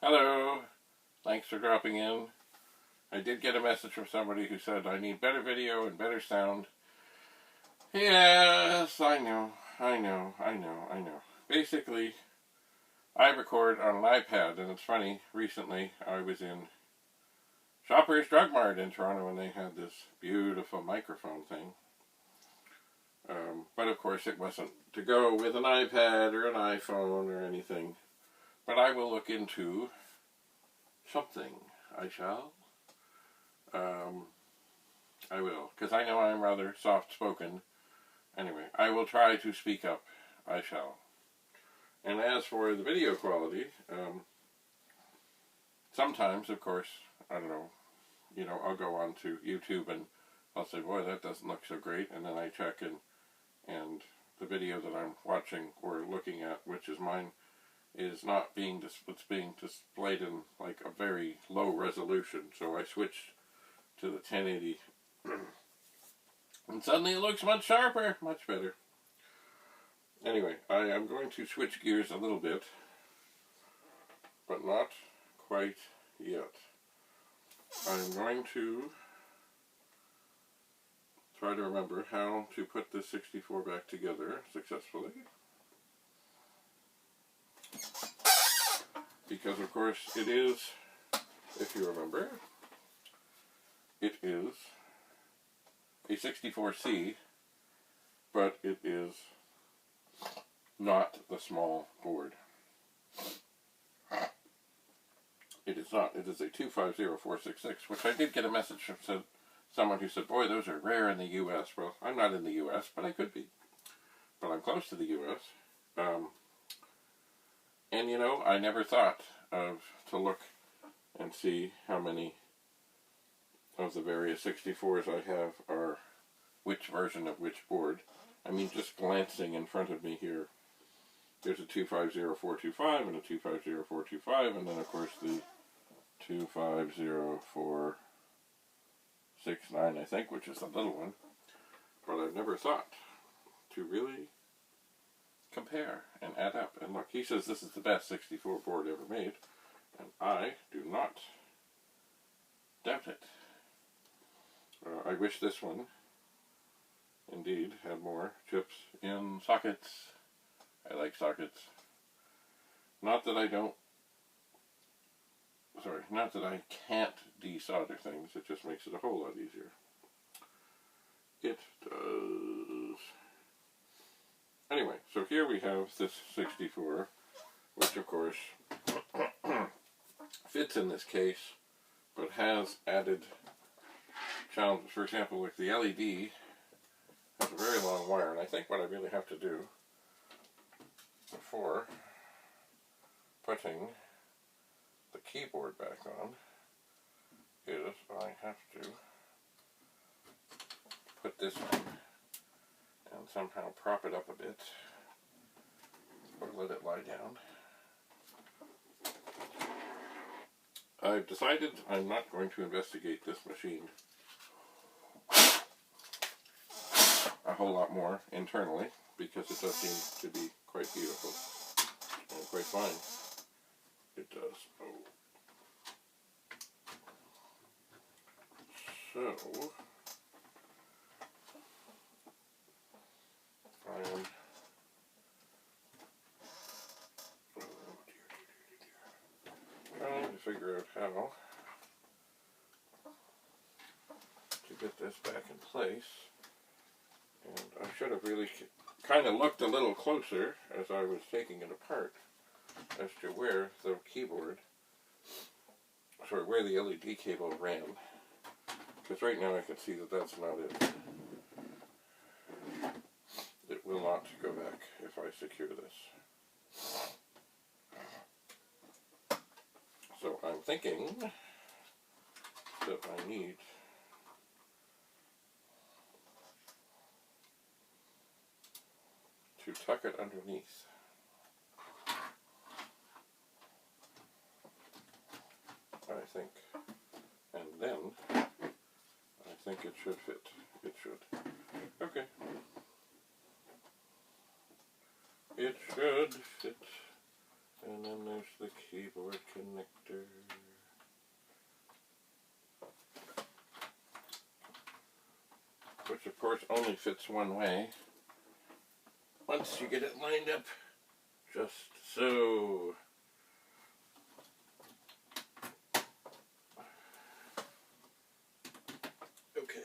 Hello, thanks for dropping in. I did get a message from somebody who said I need better video and better sound. Yes, I know. Basically, I record on an iPad, and it's funny, recently I was in Shoppers Drug Mart in Toronto and they had this beautiful microphone thing. But of course it wasn't to go with an iPad or an iPhone or anything. But I will look into something. I shall. I will, because I know I'm rather soft-spoken. Anyway, I will try to speak up. I shall. And as for the video quality, sometimes, of course, I don't know, I'll go on to YouTube and I'll say, boy, that doesn't look so great, and then I check and the video that I'm watching or looking at, which is mine, is not being it's being displayed in like a very low resolution. So I switched to the 1080 and suddenly it looks much sharper, much better. Anyway, I am going to switch gears a little bit, but not quite yet. I'm going to try to remember how to put this 64 back together successfully. Because of course it is, if you remember, it is a 64C, but it is not the small board. It is not. It is a 250466, which I did get a message from someone who said, boy, those are rare in the U.S. Well, I'm not in the U.S., but I could be. But I'm close to the U.S. And I never thought to look and see how many of the various 64s I have are which version of which board. I mean, just glancing in front of me here, there's a 250425 and a 250425, and then of course the 250469, I think, which is the little one. But I've never thought to really compare and add up. And look, he says this is the best 64 board ever made, and I do not doubt it. I wish this one indeed had more chips in sockets. I like sockets. Not that I can't desolder things, it just makes it a whole lot easier. It does. Anyway, so here we have this 64, which of course fits in this case, but has added challenges. For example, like the LED has a very long wire, and I think what I really have to do before putting the keyboard back on is I have to put this on and somehow prop it up a bit, or let it lie down. I've decided I'm not going to investigate this machine a whole lot more internally, because it does seem to be quite beautiful and quite fine. It does. So I am trying to figure out how to get this back in place. And I should have really kind of looked a little closer as I was taking it apart as to where the where the LED cable ran. Because right now I can see that that's not it. It will not go back if I secure this. So I'm thinking that I need to tuck it underneath. I think. And then I think it should fit. It should. Okay. It should fit. And And then there's the keyboard connector. Which of course only fits one way. Once you get it lined up, just so. Okay.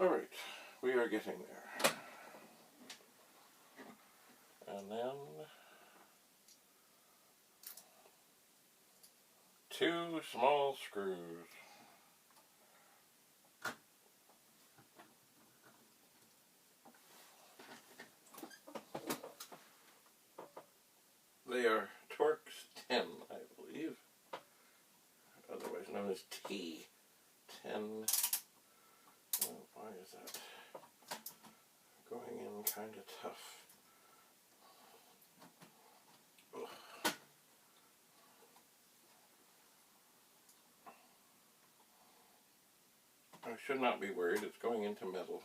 Alright, we are getting there. And then 2 small screws. They are Torx 10, I believe, otherwise known as T10. Oh, why is that going in kind of tough? Ugh. I should not be worried, it's going into metal.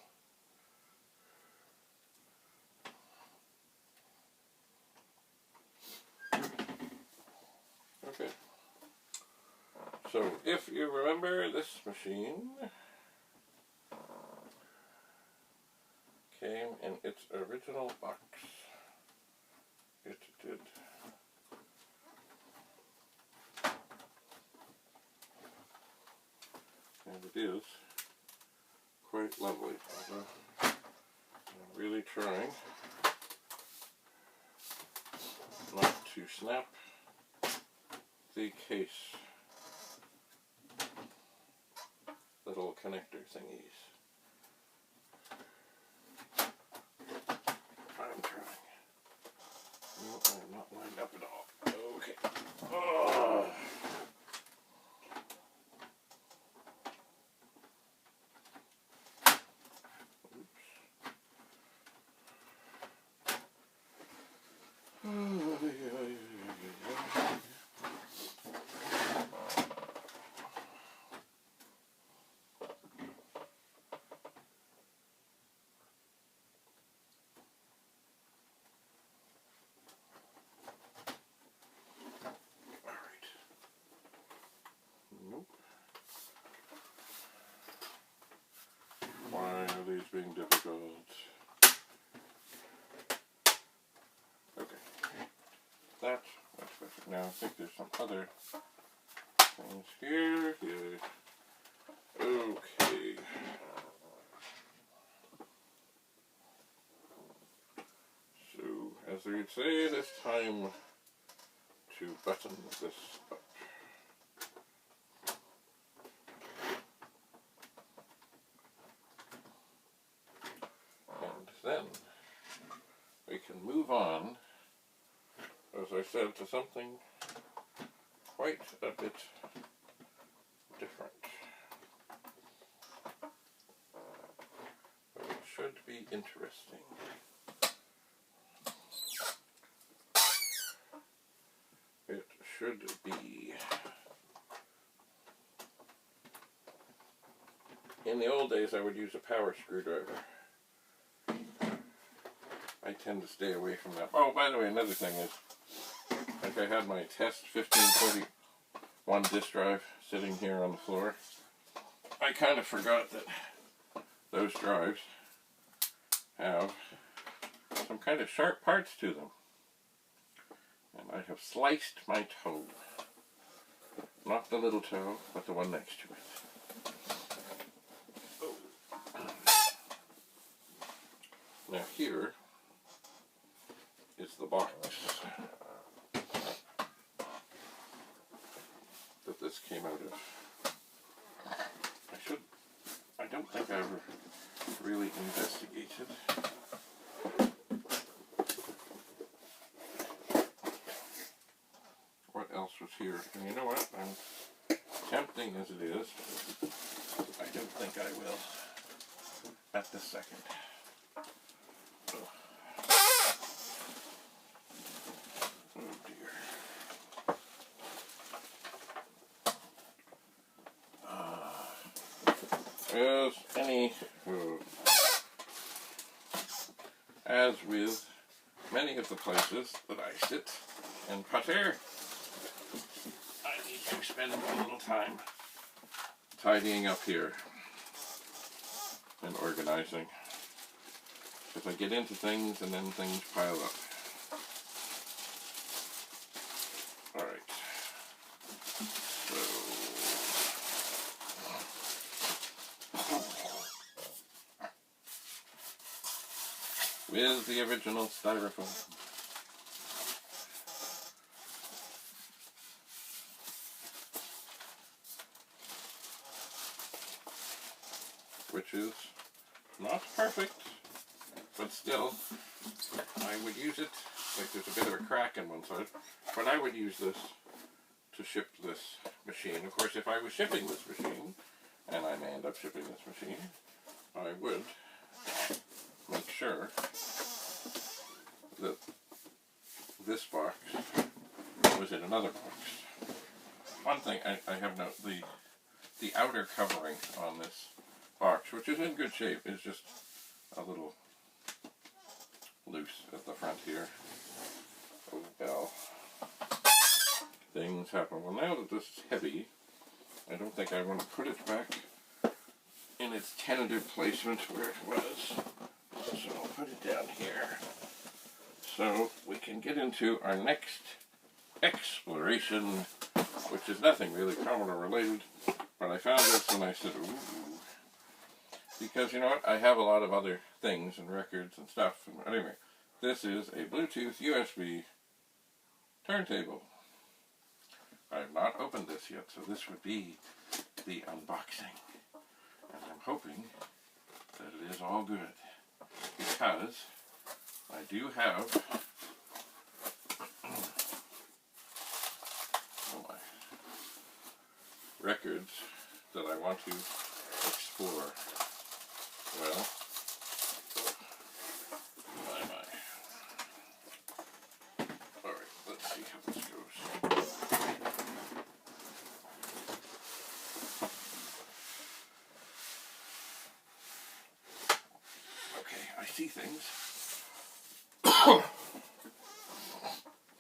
Okay. So, if you remember, this machine came in its original box. It did. And it is quite lovely. I'm really trying not to snap the case little connector thingies. I'm trying. No, I'm not lined up at all. Okay. Oh. Why are these being difficult? Okay. That's perfect. Now I think there's some other things here. Okay. So, as we would say, it is time to button this up. And then we can move on, as I said, to something quite a bit different. But it should be interesting. It should be. In the old days, I would use a power screwdriver. I tend to stay away from that. Oh, by the way, another thing is, like I had my test 1541 disk drive sitting here on the floor. I kind of forgot that those drives have some kind of sharp parts to them. And I have sliced my toe. Not the little toe, but the one next to it. Oh. Now here is the box that this came out of. I don't think I ever really investigated what else was here. And you know what? I'm tempting as it is, I don't think I will at this second. As with many of the places that I sit, and putter, I need to spend a little time tidying up here and organizing. Because I get into things and then things pile up. Alright. So, with the original styrofoam. Which is not perfect, but still, I would use it, like there's a bit of a crack in one side, but I would use this to ship this machine. Of course, if I was shipping this machine, and I may end up shipping this machine, I would make sure that this box was in another box. One thing I have noted, the outer covering on this box, which is in good shape, is just a little loose at the front here. Oh well. Things happen. Well, now that this is heavy, I don't think I want to put it back in its tentative placement where it was. So I'll put it down here. So we can get into our next exploration, which is nothing really Commodore related, but I found this and I said, ooh. Because, you know what, I have a lot of other things and records and stuff. And anyway, this is a Bluetooth USB turntable. I have not opened this yet, so this would be the unboxing. And I'm hoping that it is all good. Because I do have records that I want to explore. Well, my. Alright, let's see how this goes. Okay, I see things.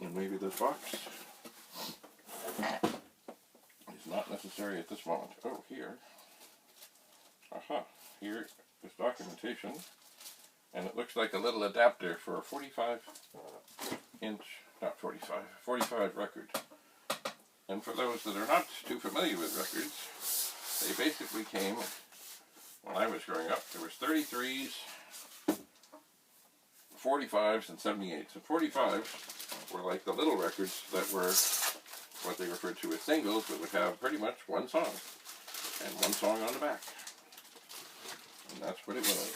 And maybe this box is not necessary at this moment. Oh, here. Aha, here is documentation, and it looks like a little adapter for a 45 record. And for those that are not too familiar with records, they basically came, when I was growing up, there was 33s, 45s, and 78s. So 45s were like the little records that were what they referred to as singles, that would have pretty much one song, and one song on the back. And that's what it was.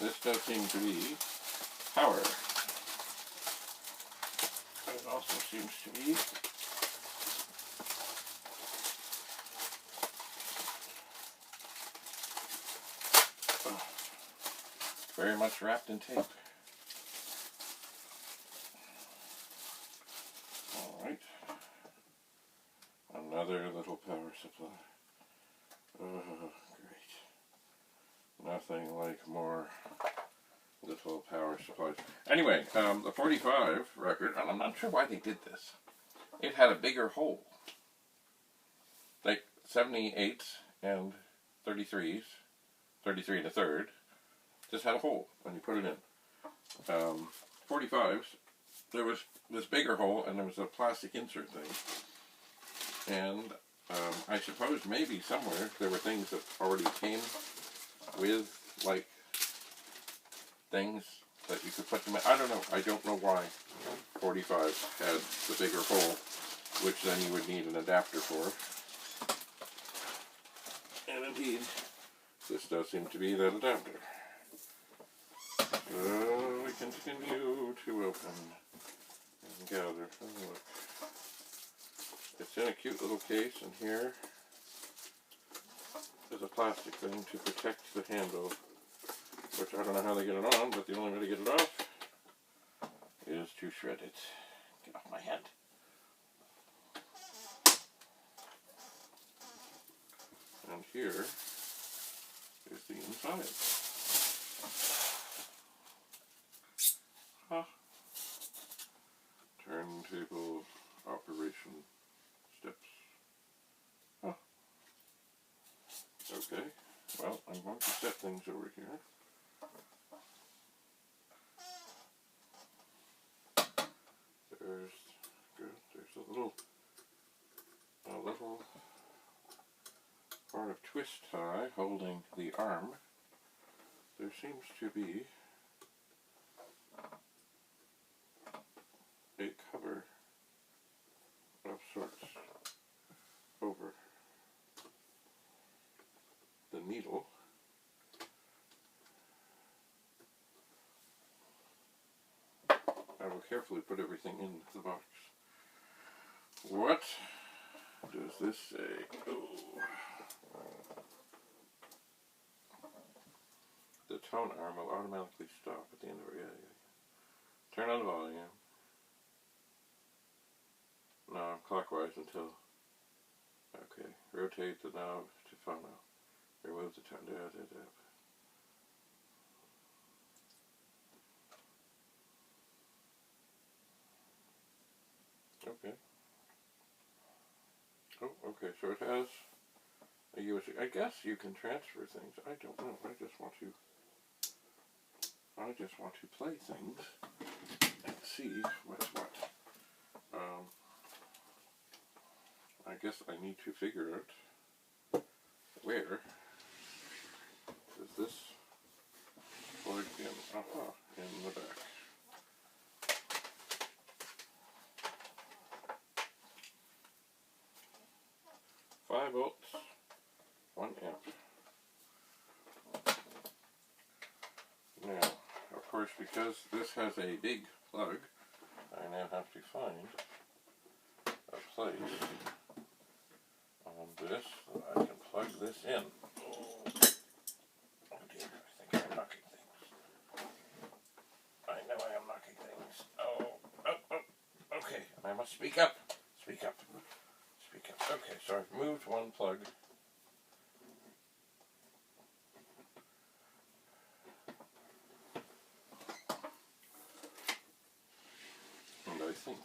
This does seem to be power. It also seems to be very much wrapped in tape. Alright. Another little power supply. Oh, great. Nothing like more little power supplies. Anyway, the 45 record, and I'm not sure why they did this. It had a bigger hole. Like 78s and 33s, 33 and a third, just had a hole when you put it in. 45s, there was this bigger hole and there was a plastic insert thing. And I suppose maybe somewhere there were things that already came with, like, things that you could put them in. I don't know. I don't know why 45s had the bigger hole, which then you would need an adapter for. And indeed, this does seem to be that adapter. So we continue to open and gather. Oh, look. It's in a cute little case, and here is a plastic thing to protect the handle, which I don't know how they get it on, but the only way to get it off is to shred it. Get off my hand. And here is the inside. twist tie holding the arm, there seems to be a cover of sorts over the needle. I will carefully put everything in the box. What does this say? Oh. The tone arm will automatically stop at the end of it. Yeah. Turn on the volume. No, clockwise until. Okay. Rotate the knob to phono. Remove the tone. Okay. Oh, okay. So it has a USB. I guess you can transfer things. I don't know. I just want to play things and see what's what. I guess I need to figure out where is this plug in. Aha, in the back. Five volts, 1 amp. Now, of course, because this has a big plug, I now have to find a place on this that I can plug this in. Oh dear, I think I'm knocking things. I know I am knocking things. Oh, okay, I must speak up. Speak up. Speak up. Okay, so I've moved one plug. And I think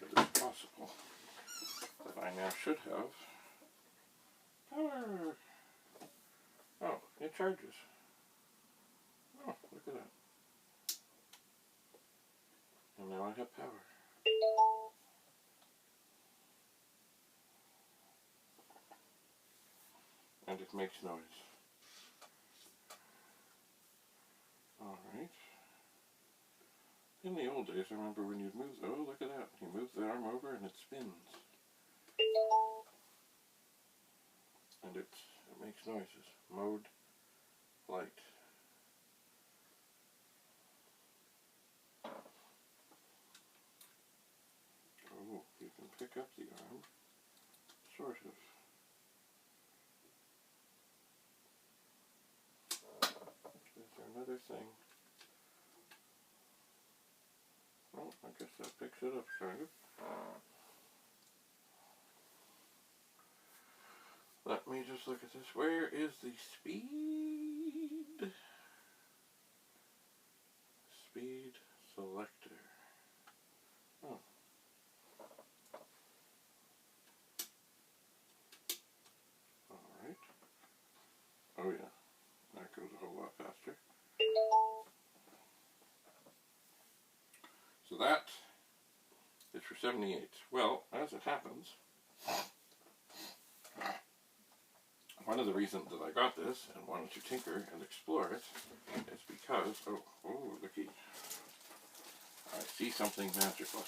it is possible that I now should have power. Oh, it charges. Oh, look at that. And now I have power. And it makes noise. Alright. In the old days, I remember when you'd move, oh look at that, you move the arm over and it spins. And it makes noises. Mode, light. Oh, you can pick up the arm, sort of. Is there another thing? Oh, I guess that picks it up, kind of. Let me just look at this. Where is the speed? Speed selector. Oh. Alright. Oh yeah. That goes a whole lot faster. So that is for 78. Well, as it happens, one of the reasons that I got this and wanted to tinker and explore it is because, oh, looky, I see something magical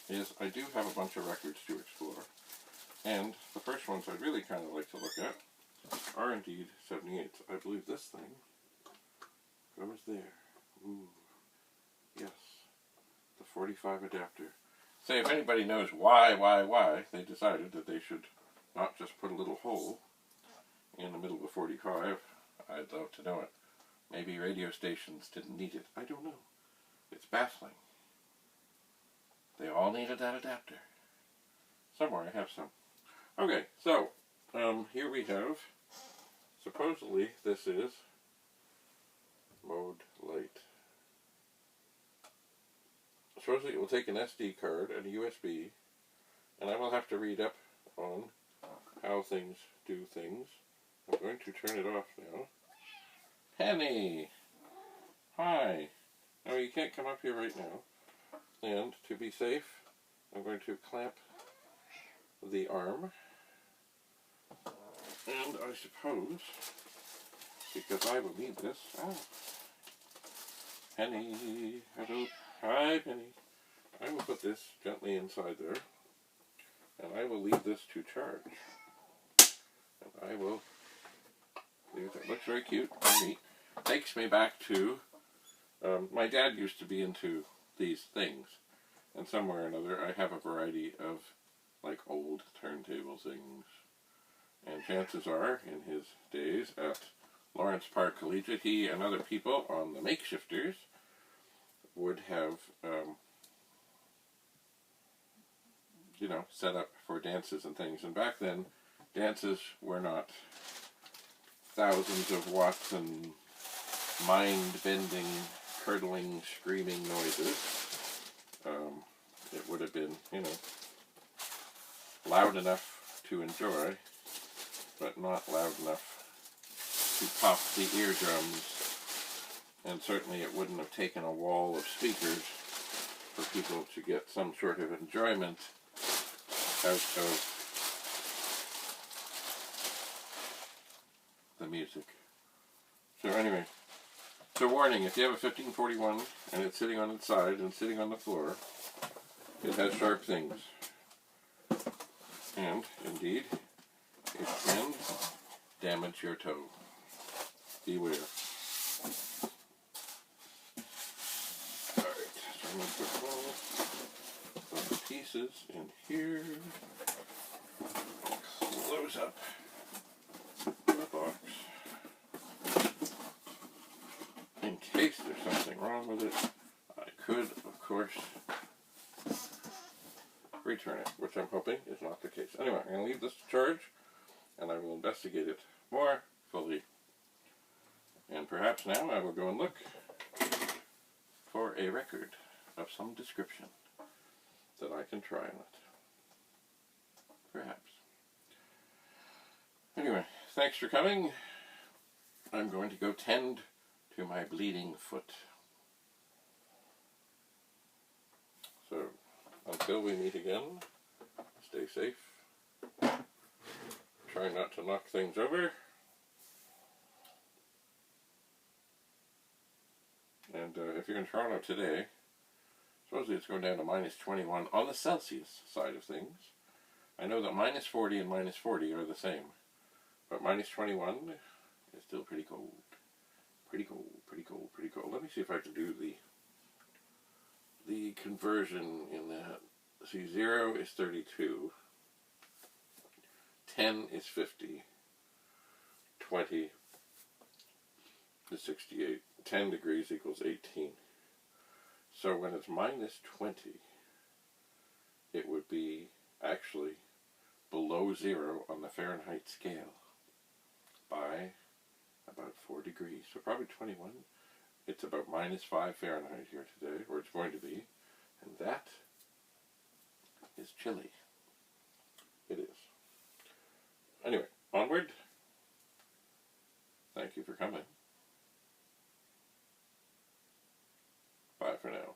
here. Is I do have a bunch of records to explore, and the first ones I'd really kind of like to look at are indeed 78s. I believe this thing goes there. Ooh, yes, the 45 adapter. Say, if anybody knows why they decided that they should not just put a little hole in the middle of the 45, I'd love to know it. Maybe radio stations didn't need it. I don't know. It's baffling. They all needed that adapter. Somewhere I have some. Okay, so here we have, supposedly this is mode light. Supposedly it will take an SD card and a USB, and I will have to read up on how things do things. I'm going to turn it off now. Penny! Hi! No, you can't come up here right now. And to be safe, I'm going to clamp the arm. And I suppose, because I will need this, Penny, hello, hi Penny. I will put this gently inside there, and I will leave this to charge. And I will leave it. It looks very cute and neat. Takes me back to, my dad used to be into these things, and somewhere or another I have a variety of like old turntable things. And chances are, in his days at Lawrence Park Collegiate, he and other people on the makeshifters would have, you know, set up for dances and things. And back then, dances were not thousands of watts and mind-bending, curdling, screaming noises. It would have been, you know, loud enough to enjoy, but not loud enough to pop the eardrums. And certainly it wouldn't have taken a wall of speakers for people to get some sort of enjoyment out of the music. So anyway, so warning, if you have a 1541 and it's sitting on its side and sitting on the floor, it has sharp things. And, indeed, it can damage your toe. Beware. Alright, so I'm going to put all of the pieces in here. Close up the box. In case there's something wrong with it, I could, of course, return it, which I'm hoping is not the case. Anyway, I'm going to leave this to charge, and I will investigate it more fully. And perhaps now I will go and look for a record of some description that I can try on it. Perhaps. Anyway, thanks for coming. I'm going to go tend to my bleeding foot. So, until we meet again, stay safe. Try not to knock things over. And if you're in Toronto today, supposedly it's going down to -21 on the Celsius side of things. I know that -40 and -40 are the same, but -21 is still pretty cold. Pretty cold, pretty cold, pretty cold. Let me see if I can do the conversion in that. See, 0 is 32, 10 is 50, 20 is 68, 10 degrees equals 18. So when it's -20, it would be actually below 0 on the Fahrenheit scale by about 4 degrees. So probably 21. It's about -5 Fahrenheit here today, or it's going to be. And that is chilly. It is. Anyway, onward. Thank you for coming. Bye for now.